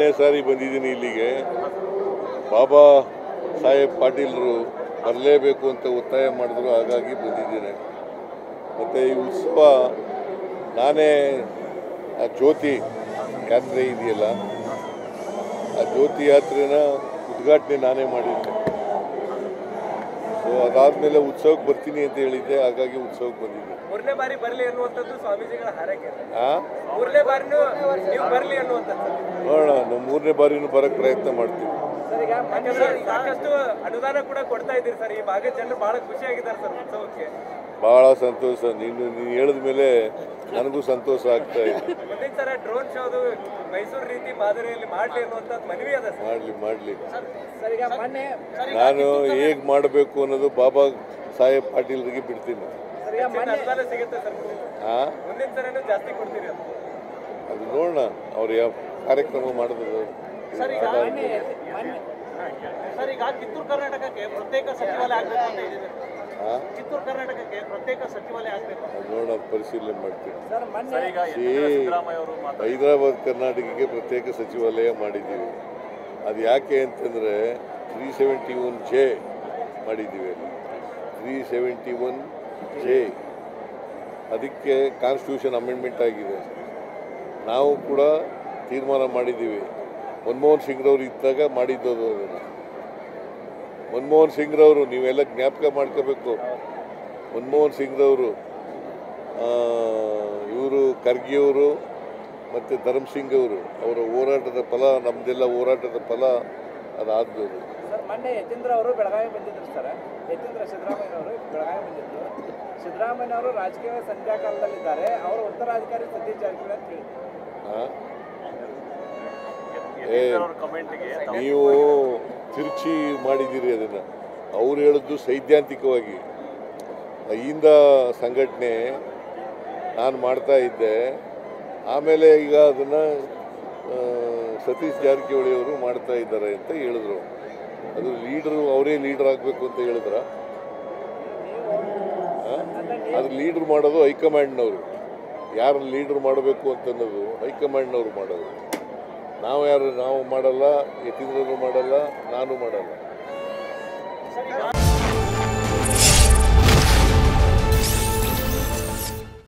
ಎರಡನೇ ಸಾರಿ ಬಂದಿದ್ದೀನಿ ಇಲ್ಲಿಗೆ. ಬಾಬಾ ಸಾಹೇಬ್ ಪಾಟೀಲರು ಬರಲೇಬೇಕು ಅಂತ ಒತ್ತಾಯ ಮಾಡಿದ್ರು, ಹಾಗಾಗಿ ಬಂದಿದ್ದೇನೆ. ಮತ್ತು ಈ ಉತ್ಸವ ನಾನೇ ಆ ಜ್ಯೋತಿ ಯಾತ್ರೆ ಇದೆಯಲ್ಲ, ಆ ಜ್ಯೋತಿ ಯಾತ್ರೆನ ಉದ್ಘಾಟನೆ ನಾನೇ ಮಾಡಿದ್ದೆ. ಸೊ ಅದಾದಮೇಲೆ ಉತ್ಸವಕ್ಕೆ ಬರ್ತೀನಿ ಅಂತ ಹೇಳಿದ್ದೆ, ಹಾಗಾಗಿ ಉತ್ಸವಕ್ಕೆ ಬಂದಿದ್ದೆ. ಮೂರನೇ ಬಾರಿ ಬರಲಿ ಅನ್ನುವಂಥದ್ದು ಸ್ವಾಮೀಜಿಗಳ ಹಾರೈಕೆ. ಮೂರನೇ ಬಾರಿನೂ ನೀವು ಬರಲಿ ಅನ್ನುವಂಥದ್ದು. ನೋಡೋಣ, ನಾವು ಮೂರನೇ ಬಾರಿನೂ ಬರೋಕ್ಕೆ ಪ್ರಯತ್ನ ಮಾಡ್ತೀವಿ. ಸಾಕಷ್ಟು ಅನುದಾನ ಕೂಡ ಕೊಡ್ತಾ ಇದ್ದೀರಿ ಸರ್. ಈ ಭಾಗದ ಜನರು ಬಹಳ ಖುಷಿಯಾಗಿದ್ದಾರೆ ಸರ್ ಉತ್ಸವಕ್ಕೆ. ಭಾಳ ಸಂತೋಷ. ನೀನು ಹೇಳಿದ ಮೇಲೆ ನನಗೂ ಸಂತೋಷ ಆಗ್ತಾ ಇದೆ. ಮುಂದಿನ ಸಲ ಡ್ರೋನ್ ಶೋದು ಮೈಸೂರು ರೀತಿ ಮಾದರಿಯಲ್ಲಿ ಮಾಡಲಿ ಅನ್ನುವಂಥದ್ದು ಮನವಿ ಅದ ಸರ್. ಮಾಡಲಿ. ನಾನು ಹೇಗೆ ಮಾಡಬೇಕು ಅನ್ನೋದು ಬಾಬಾ ಸಾಹೇಬ್ ಪಾಟೀಲ್ರಿಗೆ ಬಿಡ್ತೀನಿ. ಅನುದಾನ ಸಿಗುತ್ತೆ ಸರ್. ಮುಂದಿನ ಸಲನೂ ಜಾಸ್ತಿ ಕೊಡ್ತೀರಿ ಅದು ನೋಡೋಣ, ಅವ್ರು ಯಾವ ಕಾರ್ಯಕ್ರಮ ಮಾಡಿದ್ರು. ಸರ್, ಈಗ ಕಿತ್ತೂರು ಕರ್ನಾಟಕಕ್ಕೆ ಪ್ರತ್ಯೇಕ ಸಚಿವಾಲಯ ಆಗಬೇಕು ಅಂತ ಇದ್ದೀವಿ. ಕಿತ್ತೂರು ಕರ್ನಾಟಕಕ್ಕೆ ಪ್ರತ್ಯೇಕ ಸಚಿವಾಲಯ ಆಗಬೇಕು ನೋಡೋಣ, ಪರಿಶೀಲನೆ ಮಾಡ್ತೀವಿ. ಹೈದರಾಬಾದ್ ಕರ್ನಾಟಕಕ್ಕೆ ಪ್ರತ್ಯೇಕ ಸಚಿವಾಲಯ ಮಾಡಿದ್ದೀವಿ. ಅದು ಯಾಕೆ ಅಂತಂದರೆ 371J ಮಾಡಿದ್ದೀವಿ. 371J ಅದಕ್ಕೆ ಕಾನ್ಸ್ಟಿಟ್ಯೂಷನ್ ಅಮೆಂಡ್ಮೆಂಟ್ ಆಗಿದೆ. ನಾವು ಕೂಡ ತೀರ್ಮಾನ ಮಾಡಿದ್ದೀವಿ. ಮನಮೋಹನ್ ಸಿಂಗ್ರವ್ರು ಇದ್ದಾಗ ಮಾಡಿದ್ದದು. ಅದನ್ನು ಮನಮೋಹನ್ ಸಿಂಗ್ರವರು ನೀವೆಲ್ಲ ಜ್ಞಾಪಕ ಮಾಡ್ಕೋಬೇಕು. ಮನಮೋಹನ್ ಸಿಂಗ್ರವರು, ಇವರು ಖರ್ಗೆಯವರು ಮತ್ತು ಧರ್ಮ್ ಸಿಂಗ್ ಅವರು, ಅವರ ಹೋರಾಟದ ಫಲ, ನಮ್ಮದೆಲ್ಲ ಹೋರಾಟದ ಫಲ ಅದಾದ್ದು. ಸರ್, ಮೊನ್ನೆ ಯತೀಂದ್ರ ಅವರು ಬೆಳಗಾವಿ ಬಂದಿದ್ರು ಸರ್. ಯತೀಂದ್ರ ಸಿದ್ದರಾಮಯ್ಯನವರು ಬೆಳಗಾವಿ ಬಂದಿದ್ರು. ಸಿದ್ದರಾಮಯ್ಯನವರು ರಾಜಕೀಯ ಸಂಧ್ಯಾಕಾಲದಲ್ಲಿದ್ದಾರೆ. ಅವರು ಉತ್ತರಾಧಿಕಾರಿ ಸತೀಶ್ ಜಾರಕಿಹೊಳಿ ಅಂತ ಹೇಳಿದ್ರು. ನೀವು ತಿರುಚಿ ಮಾಡಿದ್ದೀರಿ ಅದನ್ನು. ಅವ್ರು ಹೇಳಿದ್ದು ಸೈದ್ಧಾಂತಿಕವಾಗಿ ಅಹಿಂದ ಸಂಘಟನೆ ನಾನು ಮಾಡ್ತಾ ಇದ್ದೆ. ಆಮೇಲೆ ಈಗ ಅದನ್ನು ಸತೀಶ್ ಜಾರಕಿಹೊಳಿ ಅವರು ಮಾಡ್ತಾ ಇದ್ದಾರೆ ಅಂತ ಹೇಳಿದ್ರು. ಅದು ಲೀಡರು, ಅವರೇ ಲೀಡರ್ ಆಗಬೇಕು ಅಂತ ಹೇಳಿದ್ರ? ಅದು ಲೀಡ್ರ್ ಮಾಡೋದು ಹೈಕಮಾಂಡ್ನವರು. ಯಾರು ಲೀಡ್ರ್ ಮಾಡಬೇಕು ಅಂತನ್ನೋದು ಹೈಕಮಾಂಡ್ನವರು ಮಾಡೋದು. ನಾವು ಮಾಡಲ್ಲ, ಯತೀಂದ್ರನು ಮಾಡಲ್ಲ, ನಾನು ಮಾಡಲ್ಲ.